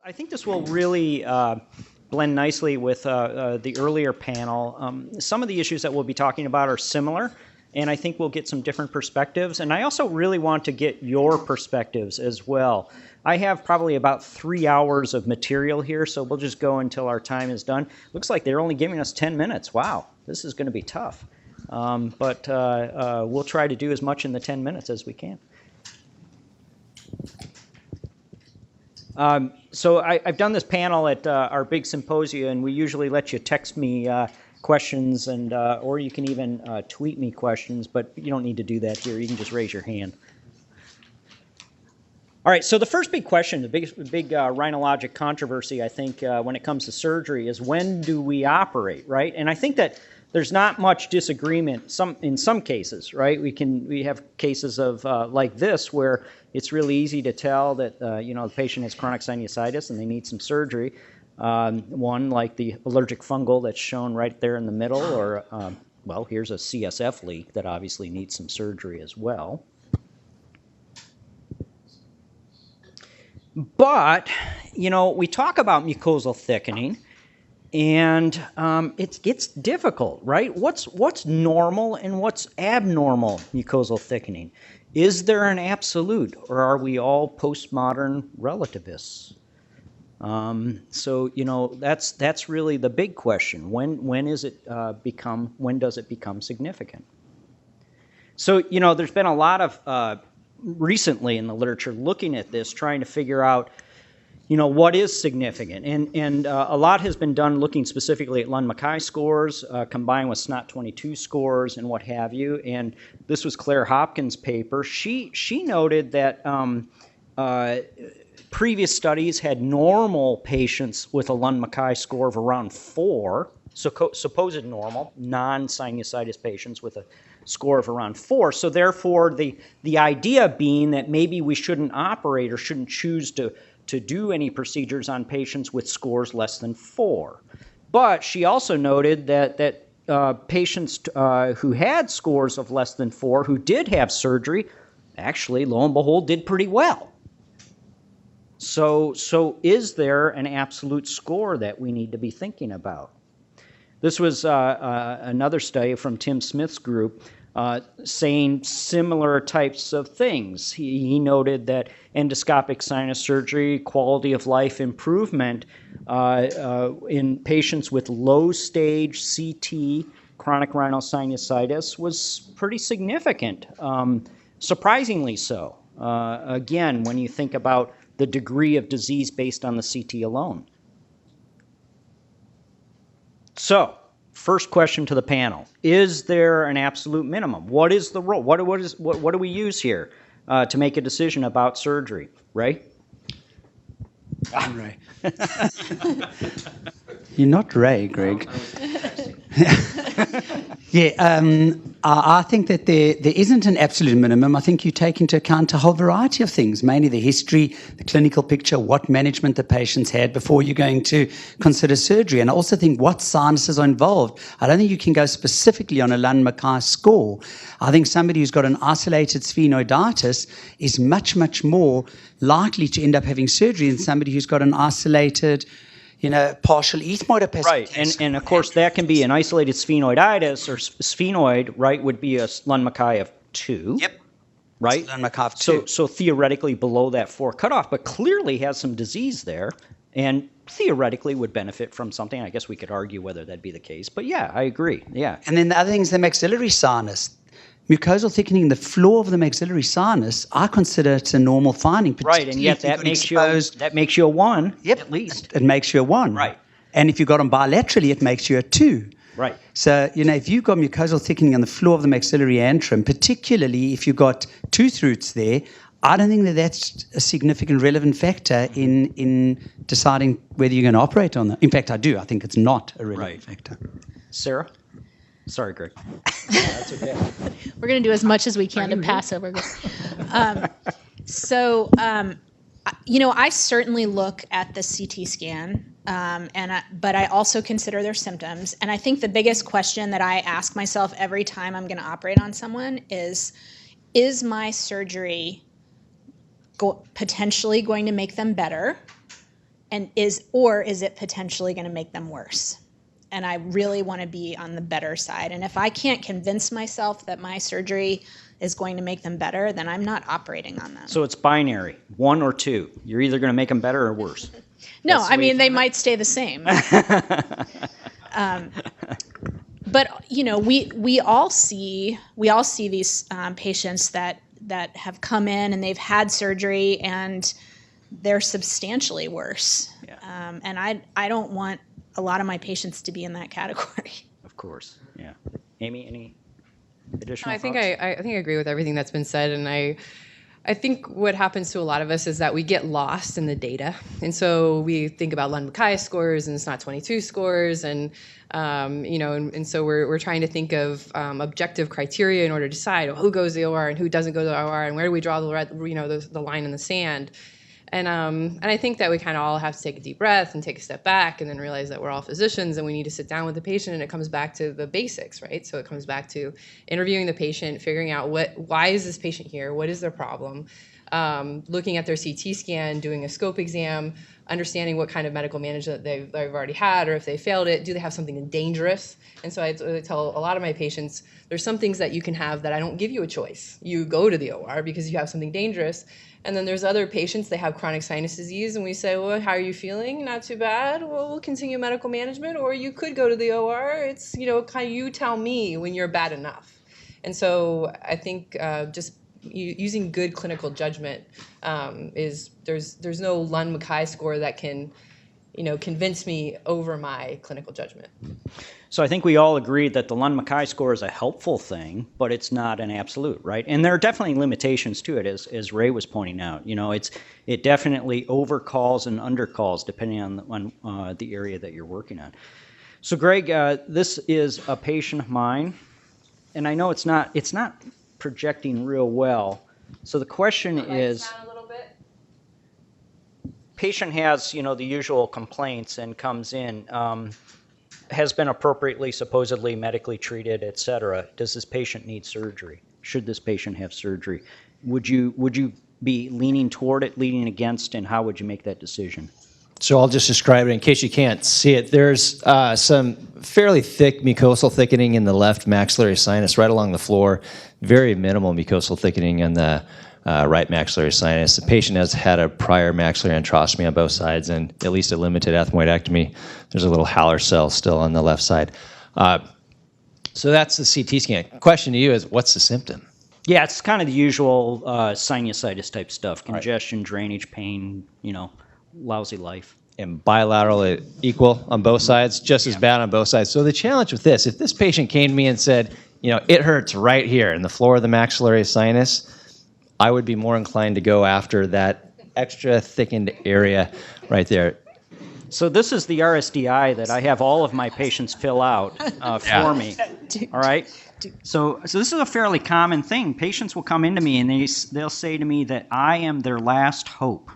I think this will really blend nicely with the earlier panel. Some of the issues that we'll be talking about are similar, and I think we'll get some different perspectives. And I also really want to get your perspectives as well. I have probably about 3 hours of material here, so we'll just go until our time is done. Looks like they're only giving us 10 minutes. Wow, this is going to be tough. But we'll try to do as much in the 10 minutes as we can. So I've done this panel at our big symposia, and we usually let you text me questions, and or you can even tweet me questions, but you don't need to do that here. You can just raise your hand. All right, so the first big question, the big rhinologic controversy, I think, when it comes to surgery is when do we operate, right? And I think that there's not much disagreement in some cases, right? We have cases of like this where it's really easy to tell that the patient has chronic sinusitis and they need some surgery. One like the allergic fungal that's shown right there in the middle, or well, here's a CSF leak that obviously needs some surgery as well. But we talk about mucosal thickening. And it gets difficult, right? What's normal and what's abnormal mucosal thickening? Is there an absolute, or are we all postmodern relativists? So that's really the big question. When does it become significant? So there's been a lot of recently in the literature looking at this, trying to figure out what is significant? And a lot has been done looking specifically at Lund-Mackay scores combined with SNOT-22 scores and what have you. And this was Claire Hopkins' paper. She noted that previous studies had normal patients with a Lund-Mackay score of around 4, so supposed normal, non-sinusitis patients with a score of around 4. So therefore, the idea being that maybe we shouldn't operate or shouldn't choose to do any procedures on patients with scores less than 4. But she also noted that patients who had scores of less than 4 who did have surgery actually, lo and behold, did pretty well. So is there an absolute score that we need to be thinking about? This was another study from Tim Smith's group saying similar types of things. He noted that endoscopic sinus surgery, quality of life improvement in patients with low stage CT chronic rhinosinusitis was pretty significant, surprisingly so. Again, when you think about the degree of disease based on the CT alone. So, first question to the panel: is there an absolute minimum? What is the role? What do we use here to make a decision about surgery? Ray? I'm Ray. You're not Ray, Greg. Yeah, I think that there isn't an absolute minimum. I think you take into account a whole variety of things, mainly the history, the clinical picture, what management the patients had before you're going to consider surgery. And I also think what sinuses are involved. I don't think you can go specifically on a Lund-Mackay score. I think somebody who's got an isolated sphenoiditis is much, much more likely to end up having surgery than somebody who's got an isolated partial ethmoid opacification. Right, and of course that can be an isolated sphenoiditis, or sphenoid, right, would be a Lund-Mackay of 2. Yep. Right? Lund-Mackay of 2. So theoretically below that 4 cutoff, but clearly has some disease there, and theoretically would benefit from something. I guess we could argue whether that'd be the case, but yeah, I agree, yeah. And then the other thing is the maxillary sinus. Mucosal thickening in the floor of the maxillary sinus, I consider it a normal finding. Right, and yet that makes you a 1, yep, at least. It makes you a 1. Right. And if you've got them bilaterally, it makes you a 2. Right. So, if you've got mucosal thickening on the floor of the maxillary antrum, particularly if you've got tooth roots there, I don't think that that's a significant relevant factor in deciding whether you're going to operate on that. In fact, I do. I think it's not a relevant factor. Sarah? Sorry, Greg. That's okay. We're going to do as much as we can to pass over. I certainly look at the CT scan, but I also consider their symptoms. And I think the biggest question that I ask myself every time I'm going to operate on someone is my surgery potentially going to make them better? or is it potentially going to make them worse? And I really want to be on the better side. And if I can't convince myself that my surgery is going to make them better, then I'm not operating on them. So it's binary, 1 or 2. You're either going to make them better or worse. No, I mean, they might stay the same. But we all see these patients that have come in and they've had surgery and they're substantially worse. Yeah. And I don't want a lot of my patients to be in that category. Of course, yeah. Amy, any additional I think thoughts? I think I agree with everything that's been said, and I think what happens to a lot of us is that we get lost in the data, and so we think about Lund-Mackay scores and it's not 22 scores, and and so we're trying to think of objective criteria in order to decide who goes to the OR and who doesn't go to the OR and where do we draw the line in the sand. And I think that we kind of all have to take a deep breath and take a step back and then realize that we're all physicians and we need to sit down with the patient, and it comes back to the basics, right? So it comes back to interviewing the patient, figuring out why is this patient here? What is their problem? Looking at their CT scan, doing a scope exam, understanding what kind of medical management they've already had, or if they failed it, do they have something dangerous? And so I tell a lot of my patients, there's some things that you can have that I don't give you a choice. You go to the OR because you have something dangerous. And then there's other patients, they have chronic sinus disease, and we say, well, how are you feeling? Not too bad. Well, we'll continue medical management, or you could go to the OR. It's, kind of you tell me when you're bad enough. And so I think just using good clinical judgment is there's no Lund-Mackay score that can convince me over my clinical judgment. So I think we all agree that the Lund-Mackay score is a helpful thing, but it's not an absolute, right? And there are definitely limitations to it, as Ray was pointing out. It definitely overcalls and undercalls depending on the area that you're working on. So Greg, this is a patient of mine, and I know it's not projecting real well. So the question is, patient has the usual complaints and comes in. Has been appropriately, supposedly medically treated, et cetera. Does this patient need surgery? Should this patient have surgery? Would you be leaning toward it, leaning against, and how would you make that decision? So I'll just describe it in case you can't see it. There's some fairly thick mucosal thickening in the left maxillary sinus right along the floor, very minimal mucosal thickening in the right maxillary sinus. The patient has had a prior maxillary antrostomy on both sides and at least a limited ethmoidectomy. There's a little Haller cell still on the left side. So that's the CT scan. Question to you is, what's the symptom? Yeah, it's kind of the usual sinusitis type stuff: congestion, drainage, pain, lousy life. And bilateral equal on both sides, just as bad on both sides. So the challenge with this, if this patient came to me and said, it hurts right here in the floor of the maxillary sinus, I would be more inclined to go after that extra thickened area right there. So this is the RSDI that I have all of my patients fill out for me. All right. So this is a fairly common thing. Patients will come into me and they'll say to me that I am their last hope.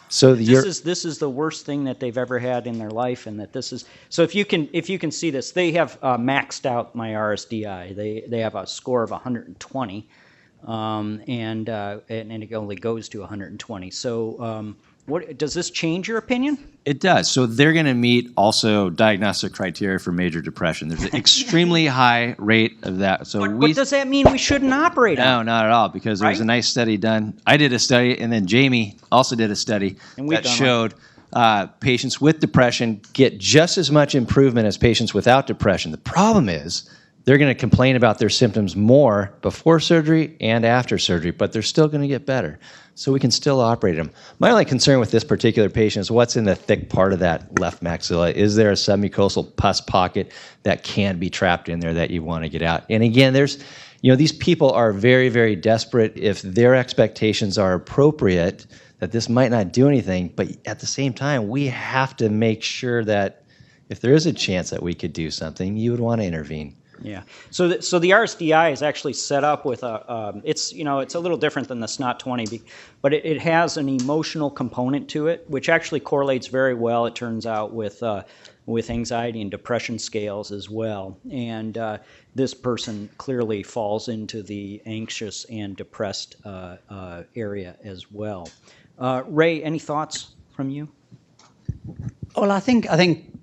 So this is the worst thing that they've ever had in their life, and that this is so. If you can see this, they have maxed out my RSDI. They have a score of 120. And it only goes to 120. So what does this change your opinion? It does. So they're going to meet also diagnostic criteria for major depression. There's an extremely high rate of that. So what does that mean we shouldn't operate on? No, not at all, because there was a nice study done. I did a study, and then Jamie also did a study that showed patients with depression get just as much improvement as patients without depression. The problem is they're going to complain about their symptoms more before surgery and after surgery, but they're still going to get better. So we can still operate them. My only concern with this particular patient is what's in the thick part of that left maxilla. Is there a submucosal pus pocket that can be trapped in there that you want to get out? And again, these people are very, very desperate. If their expectations are appropriate, that this might not do anything, but at the same time, we have to make sure that if there is a chance that we could do something, you would want to intervene. Yeah. So the RSDI is actually set up with it's a little different than the SNOT 20, but it has an emotional component to it, which actually correlates very well, it turns out, with anxiety and depression scales as well. And this person clearly falls into the anxious and depressed area as well. Ray, any thoughts from you? Well, I think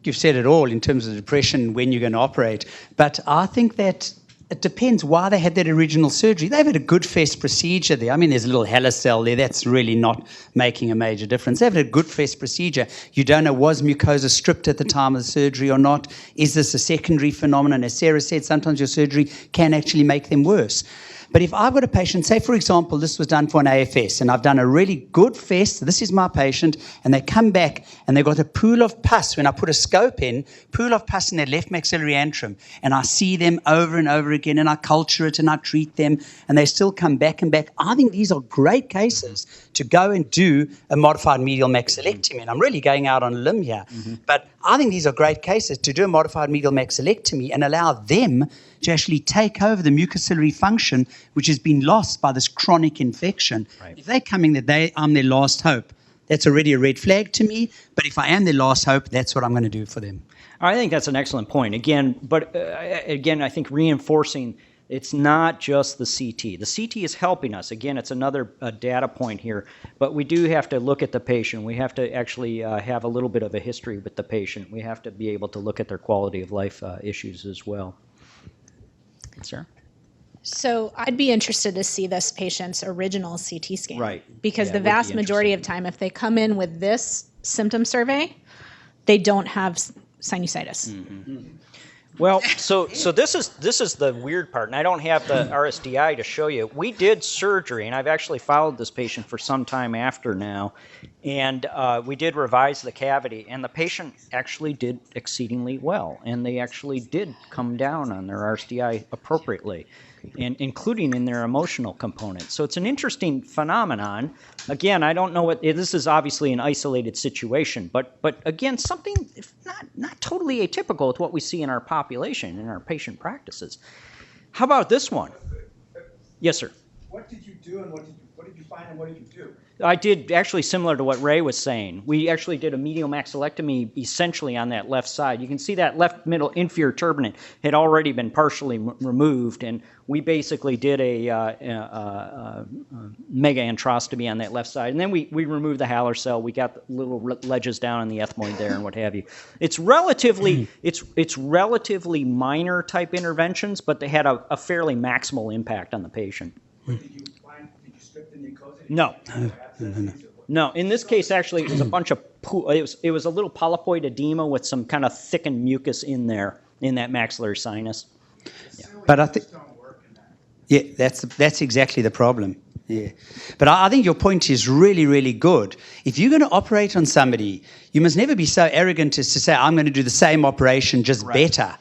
you've said it all in terms of depression, when you're going to operate. But I think that it depends why they had that original surgery. They've had a good FACS procedure there. I mean, there's a little helicell there. That's really not making a major difference. They've had a good FACS procedure. You don't know, was mucosa stripped at the time of the surgery or not? Is this a secondary phenomenon? As Sarah said, sometimes your surgery can actually make them worse. But if I've got a patient, say, for example, this was done for an AFS, and I've done a really good FACS, this is my patient, and they come back, and they've got a pool of pus. When I put a scope in, pool of pus in their left maxillary antrum, and I see them over and over again, and I culture it, and I treat them, and they still come back and back. I think these are great cases to go and do a modified medial maxillectomy. And I'm really going out on a limb here. But I think these are great cases to do a modified medial maxillectomy and allow them to actually take over the mucociliary function, which has been lost by this chronic infection. Right. If they're coming that I'm their last hope, that's already a red flag to me. But if I am their last hope, that's what I'm going to do for them. I think that's an excellent point. Again, I think reinforcing it's not just the CT. The CT is helping us. Again, it's another data point here. But we do have to look at the patient. We have to actually have a little bit of a history with the patient. We have to be able to look at their quality of life issues as well. Sir? So I'd be interested to see this patient's original CT scan. Right. Because the vast majority of time, if they come in with this symptom survey, they don't have sinusitis. Mm-hmm. Well, so this is the weird part, and I don't have the RSDI to show you. We did surgery, and I've actually followed this patient for some time after now, and we did revise the cavity, and the patient actually did exceedingly well, and they actually did come down on their RSDI appropriately, and including in their emotional component. So it's an interesting phenomenon. Again, I don't know what this is. Obviously an isolated situation, but again, something not totally atypical with what we see in our population, in our patient practices. How about this one? Yes, sir. What did you do, and what did you find, and what did you do? I did actually similar to what Ray was saying. We actually did a medial maxillectomy essentially on that left side. You can see that left middle inferior turbinate had already been partially removed, and we basically did a mega antrostomy on that left side. And then we removed the Haller cell. We got the little ledges down on the ethmoid there and what have you. It's relatively minor type interventions, but they had a fairly maximal impact on the patient. Did you strip the mucosa? No. No, in this case, actually, it was a bunch of it was a little polypoid edema with some kind of thickened mucus in there, in that maxillary sinus. Yeah. But I think, yeah, that's exactly the problem. Yeah, but I think your point is really, really good. If you're going to operate on somebody, you must never be so arrogant as to say, I'm going to do the same operation, just better.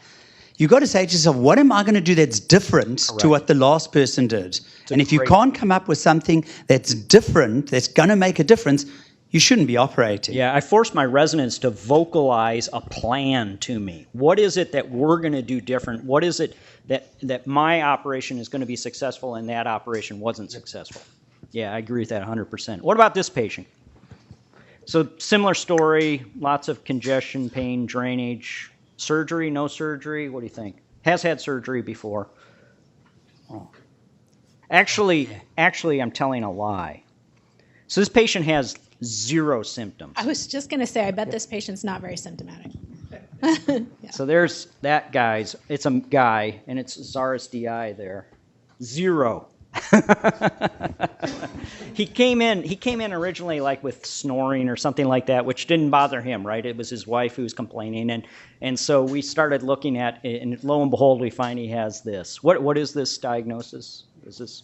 You've got to say to yourself, what am I going to do that's different to what the last person did? And if you can't come up with something that's different, that's going to make a difference, you shouldn't be operating. Yeah, I forced my residents to vocalize a plan to me. What is it that we're going to do different? What is it that my operation is going to be successful and that operation wasn't successful? Yeah, I agree with that 100%. What about this patient? So similar story, lots of congestion, pain, drainage. Surgery, no surgery? What do you think? Has had surgery before. Oh. Actually, I'm telling a lie. So this patient has 0 symptoms. I was just going to say, I bet this patient's not very symptomatic. Yeah. So there's that guy's. It's a guy, and it's RSDI there. 0. He came in originally like with snoring or something like that, which didn't bother him, right? It was his wife who was complaining, and so we started looking at it, and lo and behold, we find he has this. What is this diagnosis? Is this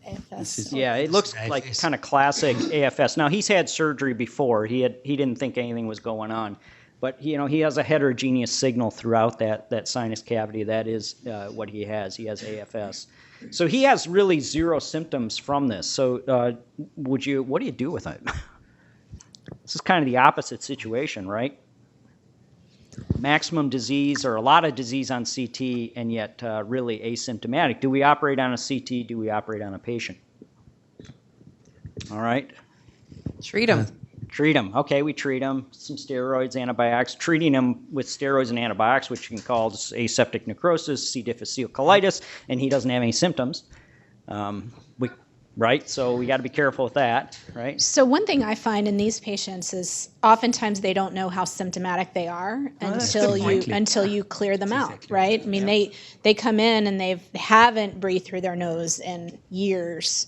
AFS. Yeah, it looks like kind of classic AFS. Now he's had surgery before. He didn't think anything was going on. But he has a heterogeneous signal throughout that sinus cavity. That is what he has. He has AFS. So he has really 0 symptoms from this. So what do you do with it? This is kind of the opposite situation, right? Maximum disease or a lot of disease on CT and yet really asymptomatic. Do we operate on a CT? Do we operate on a patient? All right. Treat them. Treat them. Okay, we treat them. Some steroids, antibiotics. Treating them with steroids and antibiotics, which you can call aseptic necrosis, C. difficile colitis, and he doesn't have any symptoms. right? So we got to be careful with that, right? So one thing I find in these patients is oftentimes they don't know how symptomatic they are until you clear them out, right? I mean, they come in and they haven't breathed through their nose in years,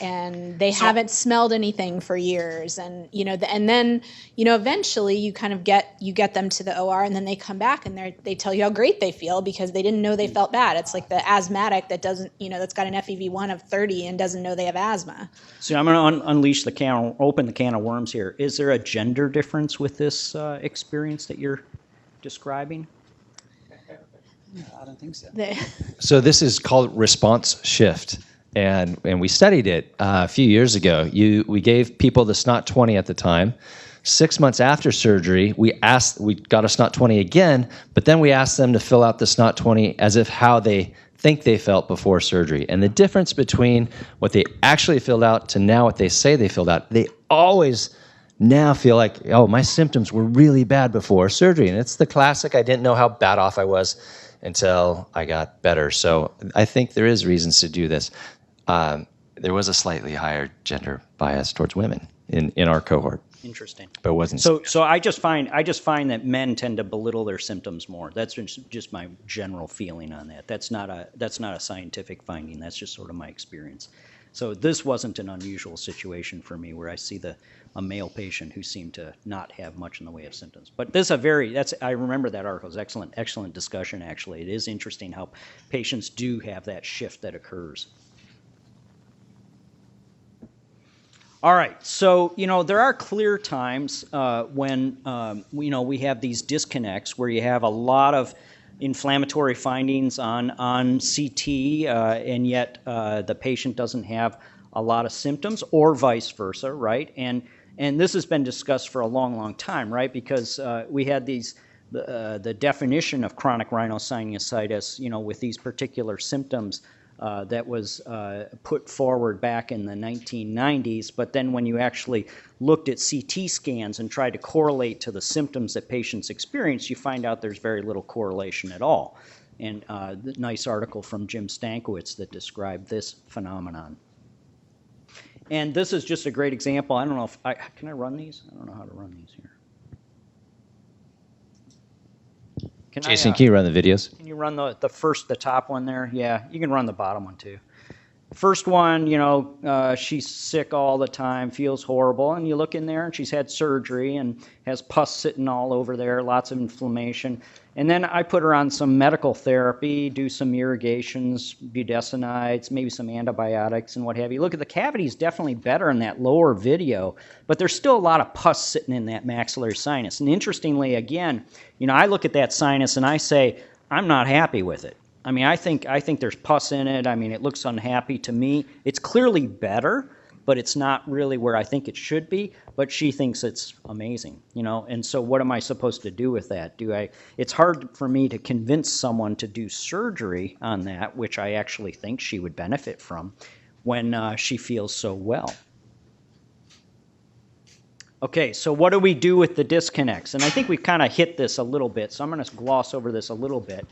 and they haven't smelled anything for years, and and then eventually you kind of get them to the OR, and then they come back and they tell you how great they feel because they didn't know they felt bad. It's like the asthmatic that doesn't that's got an FEV1 of 30 and doesn't know they have asthma. So I'm going to open the can of worms here. Is there a gender difference with this experience that you're describing? I don't think so. So this is called response shift. And we studied it a few years ago. We gave people the SNOT 20 at the time. 6 months after surgery, we got a SNOT 20 again, but then we asked them to fill out the SNOT 20 as if how they think they felt before surgery. And the difference between what they actually filled out to now what they say they filled out, they always now feel like, oh, my symptoms were really bad before surgery. And it's the classic, I didn't know how bad off I was until I got better. So I think there is reasons to do this. There was a slightly higher gender bias towards women in our cohort. Interesting. But it wasn't. So I just find that men tend to belittle their symptoms more. That's just my general feeling on that. That's not a scientific finding. That's just sort of my experience. So this wasn't an unusual situation for me where I see a male patient who seemed to not have much in the way of symptoms. But this I remember that article. It was excellent discussion actually. It is interesting how patients do have that shift that occurs. All right, so there are clear times when we have these disconnects where you have a lot of inflammatory findings on CT, and yet the patient doesn't have a lot of symptoms, or vice versa, right? And this has been discussed for a long, long time, right? Because we had the definition of chronic rhinosinusitis, with these particular symptoms. That was put forward back in the 1990s, but then when you actually looked at CT scans and tried to correlate to the symptoms that patients experience, you find out there's very little correlation at all. And the nice article from Jim Stankiewicz that described this phenomenon. And this is just a great example. I don't know if can I run these? I don't know how to run these here. Jason, can you run the videos? Can you run the top one there? Yeah, you can run the bottom one too. First one, she's sick all the time, feels horrible, and you look in there and she's had surgery and has pus sitting all over there, lots of inflammation. And then I put her on some medical therapy, do some irrigations, budesonides, maybe some antibiotics and what have you. Look, at the cavity's definitely better in that lower video, but there's still a lot of pus sitting in that maxillary sinus. And interestingly, again, I look at that sinus and I say, I'm not happy with it. I mean, I think there's pus in it. I mean, it looks unhappy to me. It's clearly better, but it's not really where I think it should be. But she thinks it's amazing, And so what am I supposed to do with that? It's hard for me to convince someone to do surgery on that, which I actually think she would benefit from, when she feels so well. Okay, so what do we do with the disconnects? And I think we've kind of hit this a little bit, so I'm going to gloss over this a little bit.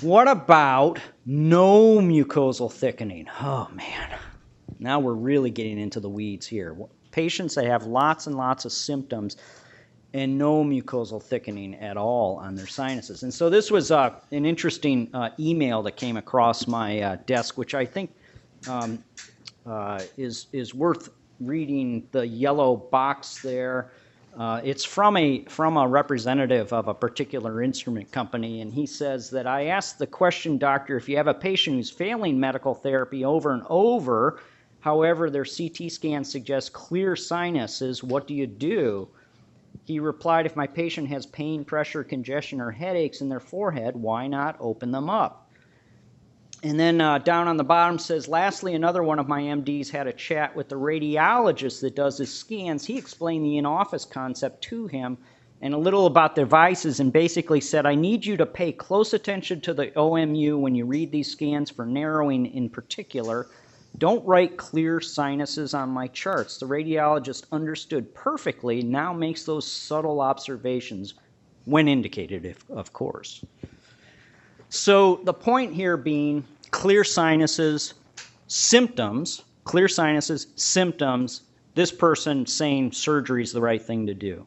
What about no mucosal thickening? Oh, man. Now we're really getting into the weeds here. Patients that have lots and lots of symptoms and no mucosal thickening at all on their sinuses. And so this was an interesting email that came across my desk, which I think is worth reading. The yellow box there. It's from a representative of a particular instrument company, and he says that I asked the question, doctor, if you have a patient who's failing medical therapy over and over, however, their CT scan suggests clear sinuses, what do you do? He replied, if my patient has pain, pressure, congestion, or headaches in their forehead, why not open them up? And then down on the bottom says, lastly, another one of my MDs had a chat with the radiologist that does his scans. He explained the in-office concept to him and a little about devices, and basically said, I need you to pay close attention to the OMU when you read these scans for narrowing in particular. Don't write clear sinuses on my charts. The radiologist understood perfectly, now makes those subtle observations when indicated, of course. So the point here being clear sinuses, symptoms, clear sinuses, symptoms, this person saying surgery is the right thing to do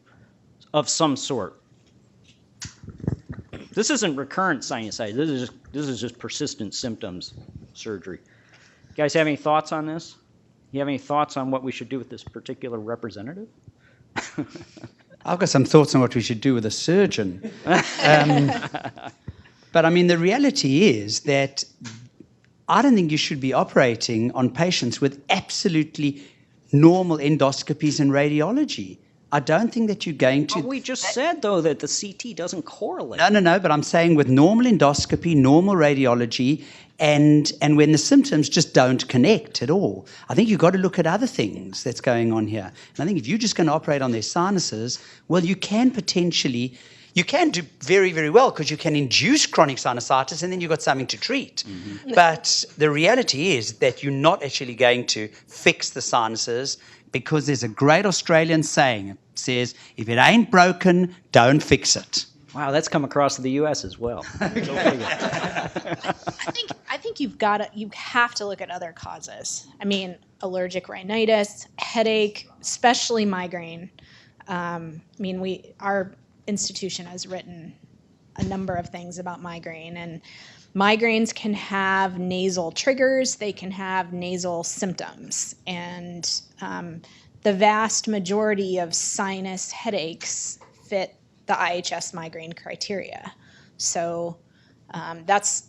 of some sort. This isn't recurrent sinusitis. This is just persistent symptoms surgery. You guys have any thoughts on this? You have any thoughts on what we should do with this particular representative? I've got some thoughts on what we should do with a surgeon. But I mean, the reality is that I don't think you should be operating on patients with absolutely normal endoscopies and radiology. I don't think that you're going to... Well, we just said, though, that the CT doesn't correlate. No, but I'm saying with normal endoscopy, normal radiology, and when the symptoms just don't connect at all. I think you've got to look at other things that's going on here. And I think if you're just going to operate on their sinuses, well, you can potentially... You can do very, very well because you can induce chronic sinusitis and then you've got something to treat. Mm-hmm. But the reality is that you're not actually going to fix the sinuses because there's a great Australian saying. It says, if it ain't broken, don't fix it. Wow, that's come across to the U.S. as well. I think you have to look at other causes. I mean, allergic rhinitis, headache, especially migraine. Our institution has written a number of things about migraine, and migraines can have nasal triggers, they can have nasal symptoms, and the vast majority of sinus headaches fit the IHS migraine criteria. So that's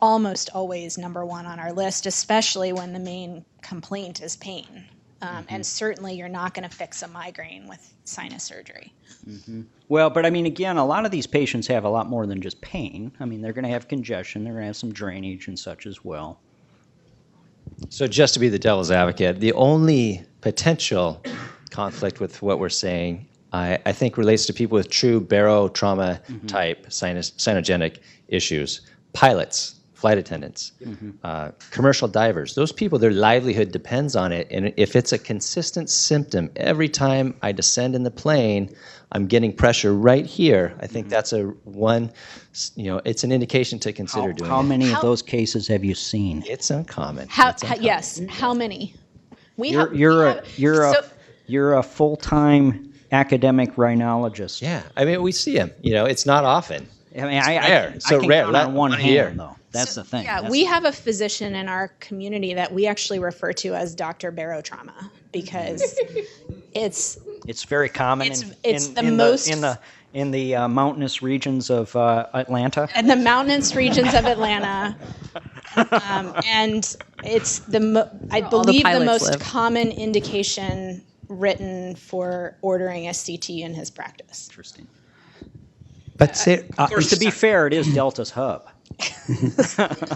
almost always number one on our list, especially when the main complaint is pain. And certainly you're not going to fix a migraine with sinus surgery. Mm-hmm. Well, but I mean, again, a lot of these patients have a lot more than just pain. I mean, they're going to have congestion, they're going to have some drainage and such as well. So just to be the devil's advocate, the only potential conflict with what we're saying, I think relates to people with true barotrauma type sinogenic issues, pilots, flight attendants, commercial divers. Those people, their livelihood depends on it. And if it's a consistent symptom, every time I descend in the plane, I'm getting pressure right here. I think that's it's an indication to consider doing it. How many of those cases have you seen? It's uncommon. Yes. How many? You're a full-time academic rhinologist. Yeah. I mean, we see them. It's not often. I mean, I can rare. count on one hand, though. That's the thing. Yeah, we have a physician in our community that we actually refer to as Dr. Barotrauma because it's very common in the mountainous regions of Atlanta. In the mountainous regions of Atlanta, and it's I believe the most common indication written for ordering a CT in his practice. Interesting. But of course, to be fair, it is Delta's hub.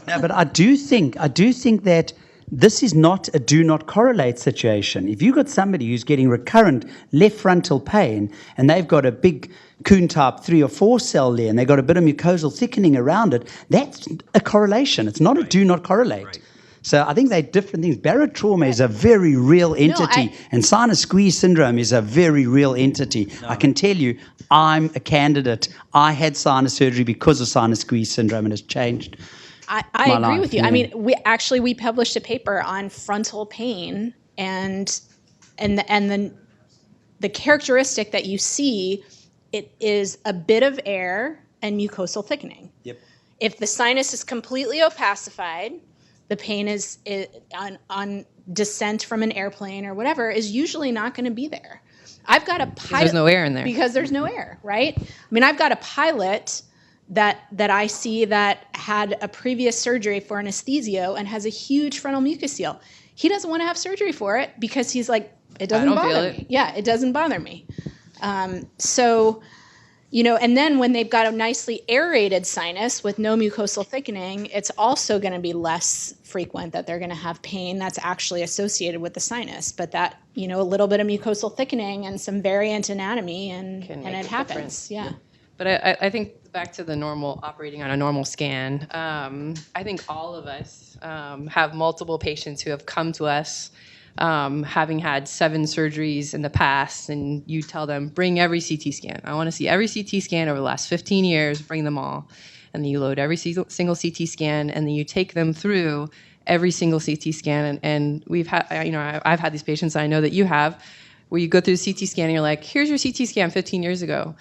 No, but I do think that this is not a do not correlate situation. If you've got somebody who's getting recurrent left frontal pain and they've got a big Kuhn type 3 or 4 cell there and they've got a bit of mucosal thickening around it, that's a correlation. It's not a do not correlate. Right. So I think they're different things. Barotrauma is a very real entity, and sinus squeeze syndrome is a very real entity. No. I can tell you, I'm a candidate. I had sinus surgery because of sinus squeeze syndrome, and it's changed. I agree with you. Yeah. I mean, we published a paper on frontal pain, and the characteristic that you see, it is a bit of air and mucosal thickening. Yep. If the sinus is completely opacified, the pain is on descent from an airplane or whatever is usually not going to be there. I've got a pilot. Because there's no air in there. Because there's no air, right? I mean, I've got a pilot that I see that had a previous surgery for anesthesio and has a huge frontal mucocele. He doesn't want to have surgery for it because he's like, it doesn't bother me. Yeah, it doesn't bother me. And then when they've got a nicely aerated sinus with no mucosal thickening, it's also going to be less frequent that they're going to have pain that's actually associated with the sinus. But that, a little bit of mucosal thickening and some variant anatomy and it happens. Yeah. But I think back to the normal operating on a normal scan, I think all of us have multiple patients who have come to us having had 7 surgeries in the past, and you tell them, bring every CT scan. I want to see every CT scan over the last 15 years, bring them all. And then you load every single CT scan, and then you take them through every single CT scan, and we've had, I've had these patients, I know that you have, where you go through the CT scan and you're like, here's your CT scan 15 years ago,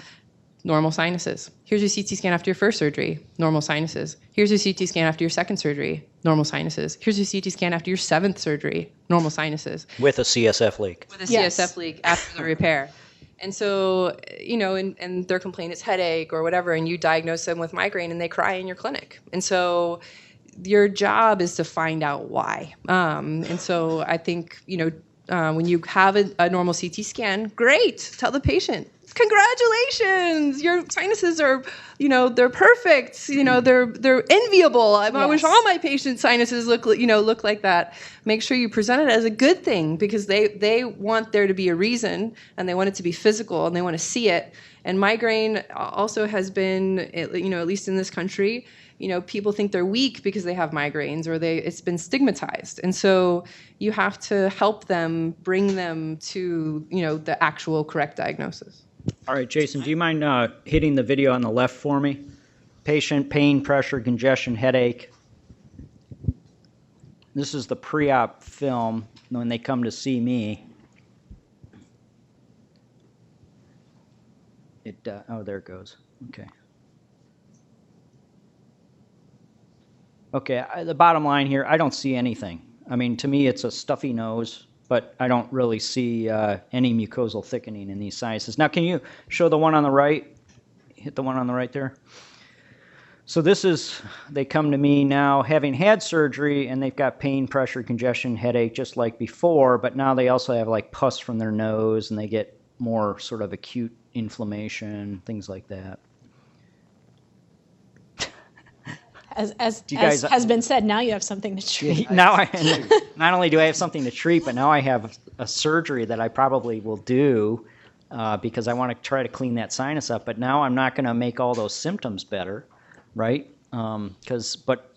normal sinuses. Here's your CT scan after your first surgery, normal sinuses. Here's your CT scan after your second surgery, normal sinuses. Here's your CT scan after your 7th surgery, normal sinuses. With a CSF leak. With a CSF leak after the repair. And so, and their complaint is headache or whatever, and you diagnose them with migraine and they cry in your clinic. And so your job is to find out why. And so I think, when you have a normal CT scan, great, tell the patient, congratulations, your sinuses are, they're perfect, they're enviable. I wish all my patients' sinuses look like that. Make sure you present it as a good thing, because they want there to be a reason, and they want it to be physical, and they want to see it. And migraine also has been, at least in this country, people think they're weak because they have migraines, or it's been stigmatized. And so you have to help them, bring them to, the actual correct diagnosis. All right, Jason, do you mind hitting the video on the left for me? Patient, pain, pressure, congestion, headache. This is the pre-op film when they come to see me. Oh, there it goes. Okay. Okay, the bottom line here, I don't see anything. I mean, to me, it's a stuffy nose, but I don't really see any mucosal thickening in these sinuses. Now, can you show the one on the right? Hit the one on the right there. So they come to me now having had surgery, and they've got pain, pressure, congestion, headache, just like before, but now they also have like pus from their nose, and they get more sort of acute inflammation, things like that. As has been said, now you have something to treat. Now not only do I have something to treat, but now I have a surgery that I probably will do because I want to try to clean that sinus up. But now I'm not going to make all those symptoms better, right? But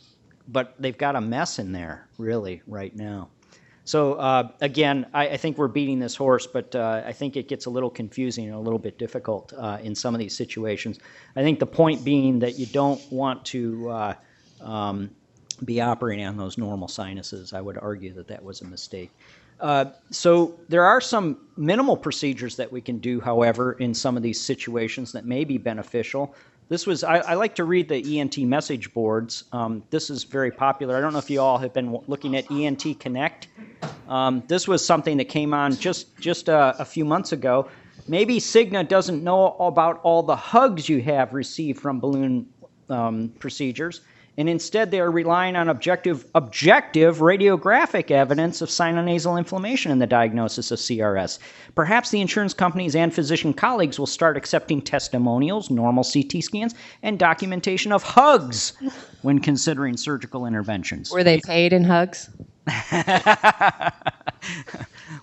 they've got a mess in there really right now. So again, I think we're beating this horse, but I think it gets a little confusing and a little bit difficult in some of these situations. I think the point being that you don't want to be operating on those normal sinuses. I would argue that was a mistake. So there are some minimal procedures that we can do, however, in some of these situations that may be beneficial. I like to read the ENT message boards. This is very popular. I don't know if you all have been looking at ENT Connect. This was something that came on just a few months ago. Maybe Cigna doesn't know about all the hugs you have received from balloon procedures, and instead they are relying on objective radiographic evidence of sinonasal inflammation in the diagnosis of CRS. Perhaps the insurance companies and physician colleagues will start accepting testimonials, normal CT scans, and documentation of hugs when considering surgical interventions. Were they paid in hugs?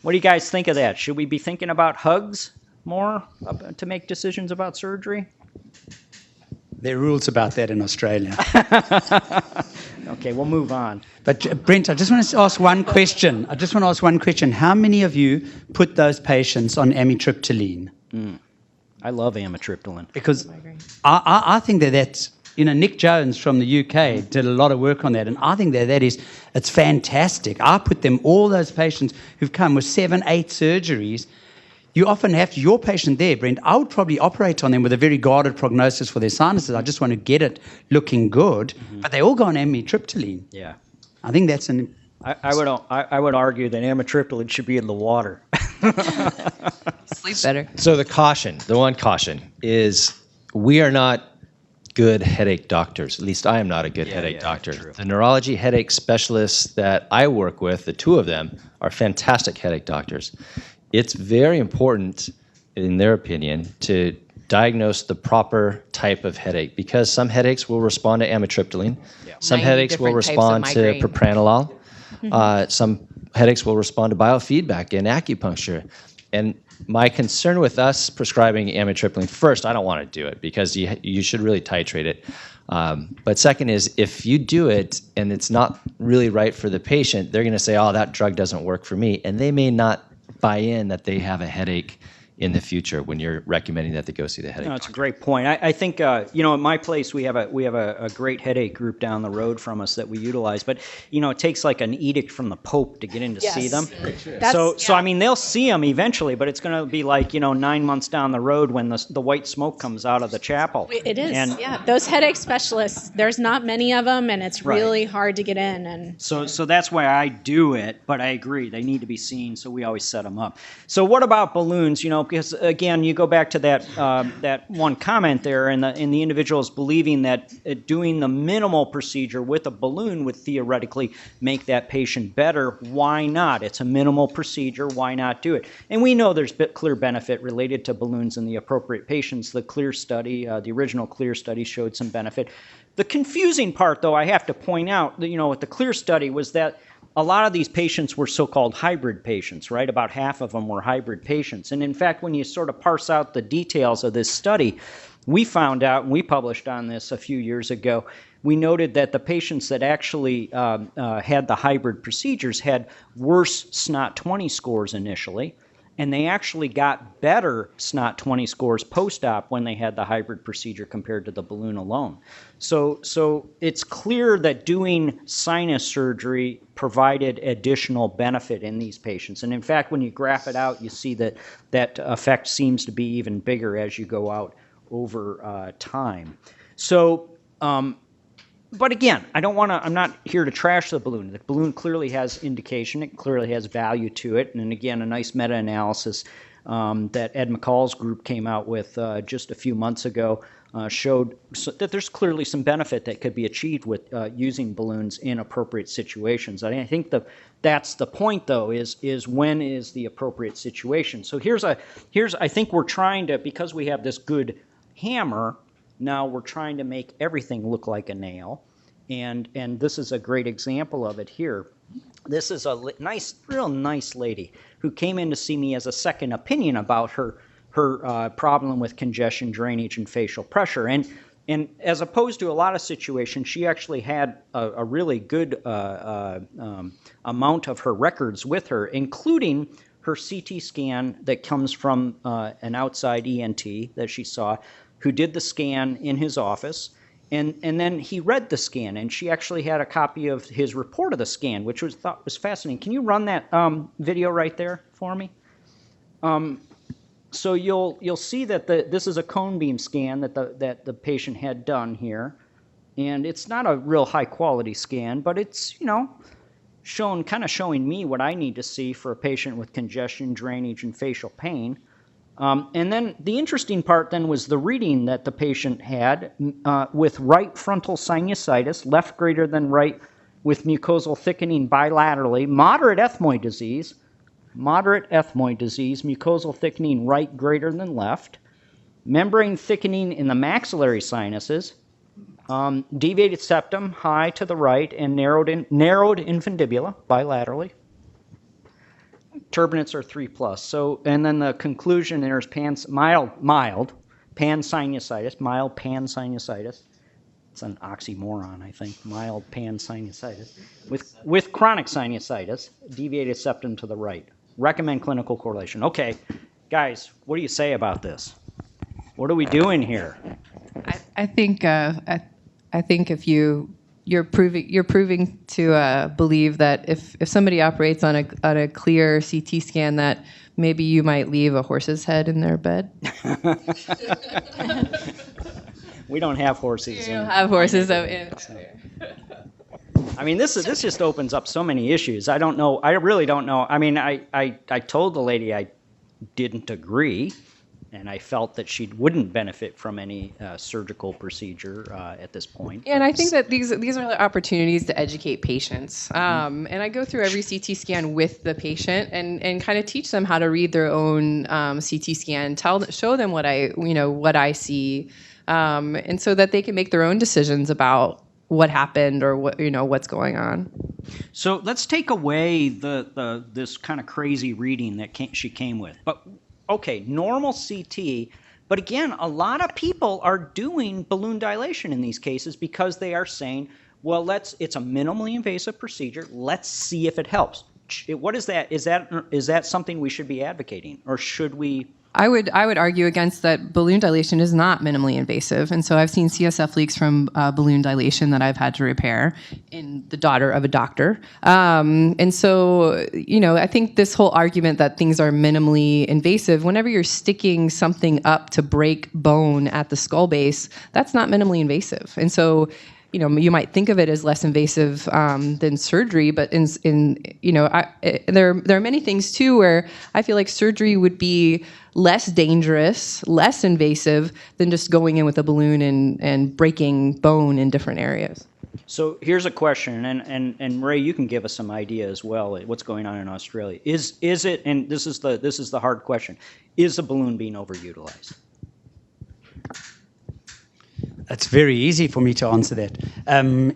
What do you guys think of that? Should we be thinking about hugs more to make decisions about surgery? There are rules about that in Australia. Okay, we'll move on. But Brent, I just want to ask one question. How many of you put those patients on amitriptyline? I love amitriptyline. Because I think that's, Nick Jones from the UK did a lot of work on that, and I think it's fantastic. I put all those patients who've come with 7, 8 surgeries. You often have your patient there, Brent. I would probably operate on them with a very guarded prognosis for their sinuses. I just want to get it looking good. Mm-hmm. But they all go on amitriptyline. Yeah. I think that's I would argue that amitriptyline should be in the water. Sleep better. So the one caution is we are not good headache doctors. At least I am not a good headache doctor. True. The neurology headache specialists that I work with, the 2 of them, are fantastic headache doctors. It's very important, in their opinion, to diagnose the proper type of headache, because some headaches will respond to amitriptyline, some headaches will respond to propranolol, some headaches will respond to biofeedback and acupuncture. And my concern with us prescribing amitriptyline, first, I don't want to do it because you should really titrate it. But second is, if you do it and it's not really right for the patient, they're going to say, oh, that drug doesn't work for me. And they may not buy in that they have a headache in the future when you're recommending that they go see the headache No, it's a doctor. great point. I think at my place we have a great headache group down the road from us that we utilize, but it takes like an edict from the Pope to get in to see them. So I mean they'll see them eventually, but it's going to be like 9 months down the road when the white smoke comes out of the chapel. It is. Those headache specialists. There's not many of them, and it's really hard to get in. And so that's why I do it. But I agree they need to be seen, so we always set them up. So what about balloons? Because again, you go back to that one comment there, and the individuals believing that doing the minimal procedure with a balloon would theoretically make that patient better. Why not? It's a minimal procedure. Why not do it? And we know there's clear benefit related to balloons in the appropriate patients. The CLEAR study, the original CLEAR study, showed some benefit. The confusing part, though, I have to point out, with the CLEAR study was that a lot of these patients were so-called hybrid patients, right? About half of them were hybrid patients. And in fact, when you sort of parse out the details of this study, we found out, and we published on this a few years ago, we noted that the patients that actually had the hybrid procedures had worse SNOT-20 scores initially, and they actually got better SNOT-20 scores post-op when they had the hybrid procedure compared to the balloon alone. So it's clear that doing sinus surgery provided additional benefit in these patients. And in fact, when you graph it out, you see that effect seems to be even bigger as you go out over time. So, but again, I'm not here to trash the balloon. The balloon clearly has indication. It clearly has value to it. And again, a nice meta-analysis that Ed McCall's group came out with just a few months ago showed that there's clearly some benefit that could be achieved with using balloons in appropriate situations. I think that's the point, though, is when is the appropriate situation. So I think we're trying to, because we have this good hammer, now we're trying to make everything look like a nail, and this is a great example of it here. This is a real nice lady who came in to see me as a second opinion about her problem with congestion, drainage, and facial pressure. And as opposed to a lot of situations, she actually had a really good amount of her records with her, including her CT scan that comes from an outside ENT that she saw, who did the scan in his office, and then he read the scan, and she actually had a copy of his report of the scan, which thought was fascinating. Can you run that video right there for me? So you'll see that this is a cone beam scan that the patient had done here, and it's not a real high quality scan, but it's showing me what I need to see for a patient with congestion, drainage, and facial pain. And then the interesting part then was the reading that the patient had with right frontal sinusitis, left greater than right, with mucosal thickening bilaterally, moderate ethmoid disease, mucosal thickening right greater than left, membrane thickening in the maxillary sinuses, deviated septum high to the right, and narrowed infundibula bilaterally. Turbinates are 3+. So, and then the conclusion, there's mild pansinusitis. It's an oxymoron, I think. Mild pansinusitis with chronic sinusitis, deviated septum to the right. Recommend clinical correlation. Okay, guys, what do you say about this? What are we doing here? I think if you're proving to believe that if somebody operates on a clear CT scan, that maybe you might leave a horse's head in their bed. We don't have horses. You don't have horses. I mean, this just opens up so many issues. I don't know. I really don't know. I mean, I told the lady I didn't agree, and I felt that she wouldn't benefit from any surgical procedure at this point. And I think that these are opportunities to educate patients. And I go through every CT scan with the patient and kind of teach them how to read their own CT scan, show them what I see, and so that they can make their own decisions about what happened or what's going on. So let's take away this kind of crazy reading that she came with. But okay, normal CT, but again, a lot of people are doing balloon dilation in these cases because they are saying, well, it's a minimally invasive procedure. Let's see if it helps. What is that? Is that something we should be advocating, or should we I would argue against that. Balloon dilation is not minimally invasive, and so I've seen CSF leaks from balloon dilation that I've had to repair in the daughter of a doctor. And so, I think this whole argument that things are minimally invasive, whenever you're sticking something up to break bone at the skull base, that's not minimally invasive. And so, you might think of it as less invasive than surgery, but there are many things too where I feel like surgery would be less dangerous, less invasive than just going in with a balloon and breaking bone in different areas. So here's a question, and Ray, you can give us some idea as well what's going on in Australia. Is it, and this is the hard question, is the balloon being overutilized? It's very easy for me to answer that.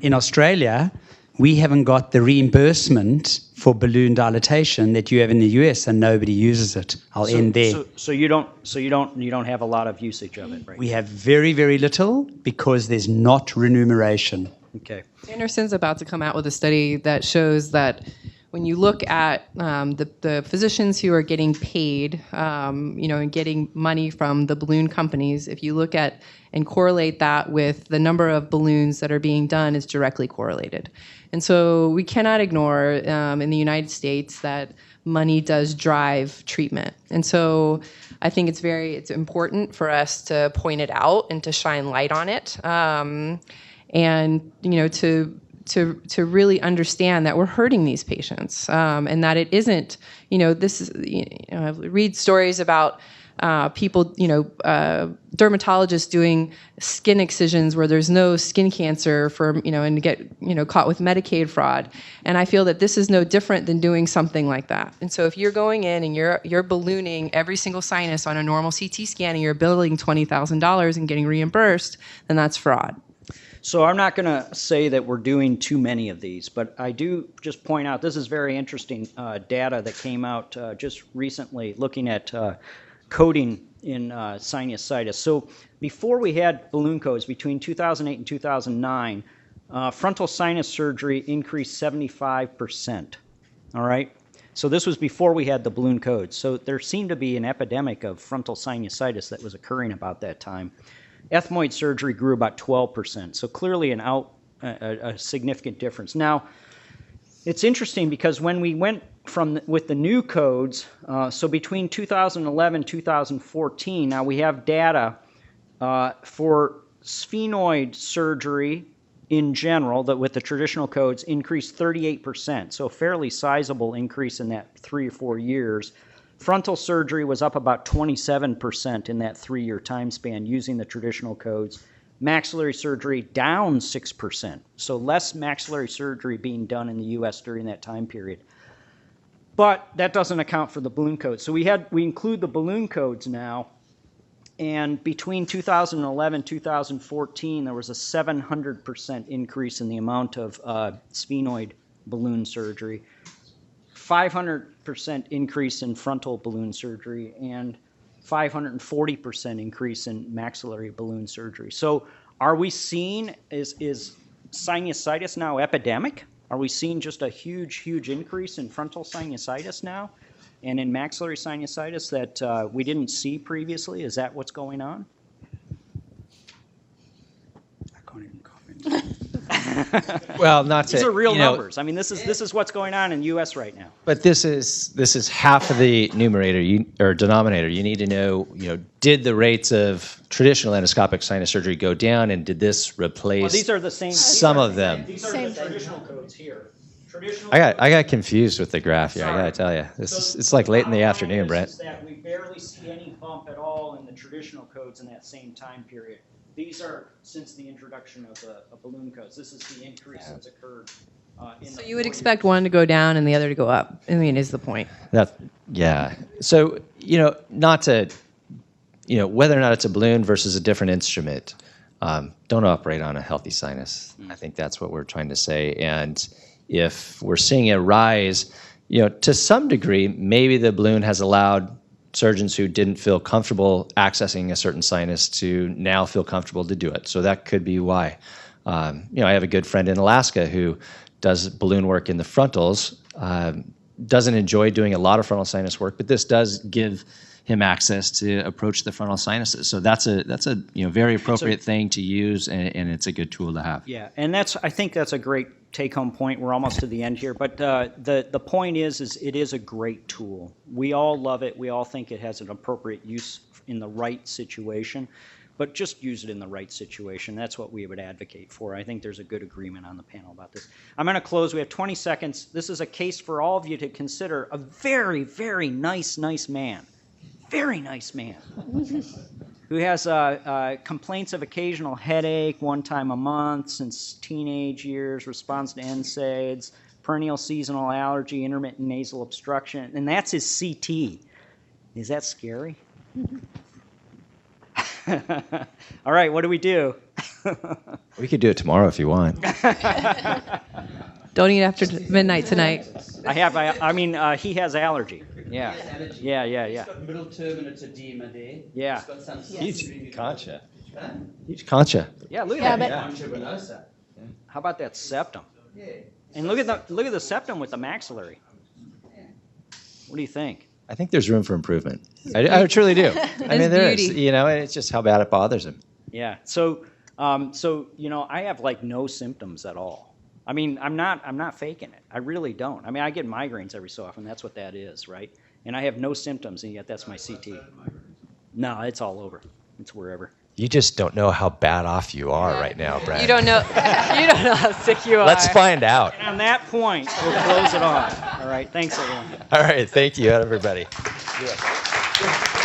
In Australia, we haven't got the reimbursement for balloon dilatation that you have in the US, and nobody uses it. I'll end there. So you don't have a lot of usage of it, right? We have very, very little because there's not remuneration. Okay. Anderson's about to come out with a study that shows that when you look at the physicians who are getting paid, and getting money from the balloon companies, if you look at and correlate that with the number of balloons that are being done, is directly correlated. And so we cannot ignore in the United States that money does drive treatment. And so I think it's important for us to point it out and to shine light on it, and to really understand that we're hurting these patients, and that it isn't, this is, I read stories about people, dermatologists doing skin excisions where there's no skin cancer and get, caught with Medicaid fraud. And I feel that this is no different than doing something like that. And so if you're going in and you're ballooning every single sinus on a normal CT scan and you're billing $20,000 and getting reimbursed, then that's fraud. So I'm not going to say that we're doing too many of these, but I do just point out this is very interesting data that came out just recently looking at coding in sinusitis. So before we had balloon codes, between 2008 and 2009, frontal sinus surgery increased 75%. All right? So this was before we had the balloon codes. So there seemed to be an epidemic of frontal sinusitis that was occurring about that time. Ethmoid surgery grew about 12%, so clearly a significant difference. Now, it's interesting because when we went with the new codes, so between 2011 and 2014, now we have data for sphenoid surgery in general, that with the traditional codes increased 38%, so a fairly sizable increase in that 3 or 4 years. Frontal surgery was up about 27% in that 3-year time span using the traditional codes. Maxillary surgery down 6%, so less maxillary surgery being done in the U.S. during that time period. But that doesn't account for the balloon codes. So we include the balloon codes now, and between 2011 and 2014, there was a 700% increase in the amount of sphenoid balloon surgery. 500% increase in frontal balloon surgery, and 540% increase in maxillary balloon surgery. So are we seeing, is sinusitis now epidemic? Are we seeing just a huge increase in frontal sinusitis now and in maxillary sinusitis that we didn't see previously? Is that what's going on? I can't even comment. Well, not to, these are real numbers. I mean, this is what's going on in the U.S. right now. But this is half of the numerator or denominator. You need to know, did the rates of traditional endoscopic sinus surgery go down, and did this replace? Well, these are the same. Some of them. These are the traditional codes here. I got confused with the graph here. I got to tell you, it's like late in the afternoon, Brent. That we barely see any bump at all in the traditional codes in that same time period. These are since the introduction of the balloon codes. This is the increase that's occurred. So you would expect one to go down and the other to go up. I mean, is the point? Yeah. So not to, whether or not it's a balloon versus a different instrument, don't operate on a healthy sinus. I think that's what we're trying to say. And if we're seeing a rise, to some degree, maybe the balloon has allowed surgeons who didn't feel comfortable accessing a certain sinus to now feel comfortable to do it. So that could be why. I have a good friend in Alaska who does balloon work in the frontals, doesn't enjoy doing a lot of frontal sinus work, but this does give him access to approach the frontal sinuses. So that's a very appropriate thing to use, and it's a good tool to have. Yeah, and I think that's a great take-home point. We're almost to the end here, but the point is it is a great tool. We all love it. We all think it has an appropriate use in the right situation, but just use it in the right situation. That's what we would advocate for. I think there's a good agreement on the panel about this. I'm going to close. We have 20 seconds. This is a case for all of you to consider. A very, very nice man. Very nice man. Who has complaints of occasional headache, 1 time a month since teenage years, responds to NSAIDs, perennial seasonal allergy, intermittent nasal obstruction, and that's his CT. Is that scary? All right, what do we do? We could do it tomorrow if you want. Don't eat after midnight tonight. He has allergy. Yeah. Yeah. He's got middle terminate edema there. Yeah. He's got some Huge concha. Huge concha. Yeah, look at that. concha venosa. How about that septum? Yeah. And look at the septum with the maxillary. What do you think? I think there's room for improvement. I truly do. There is. Beauty. And it's just how bad it bothers him. Yeah. So I have like no symptoms at all. I'm not faking it. I really don't. I get migraines every so often. That's what that is, right? And I have no symptoms, and yet that's my CT. No, it's all over. It's wherever. You just don't know how bad off you are right now, Brent. You don't know how sick you are. Let's find out. And on that point, we'll close it off. All right. Thanks, everyone. All right. Thank you, everybody. Yeah.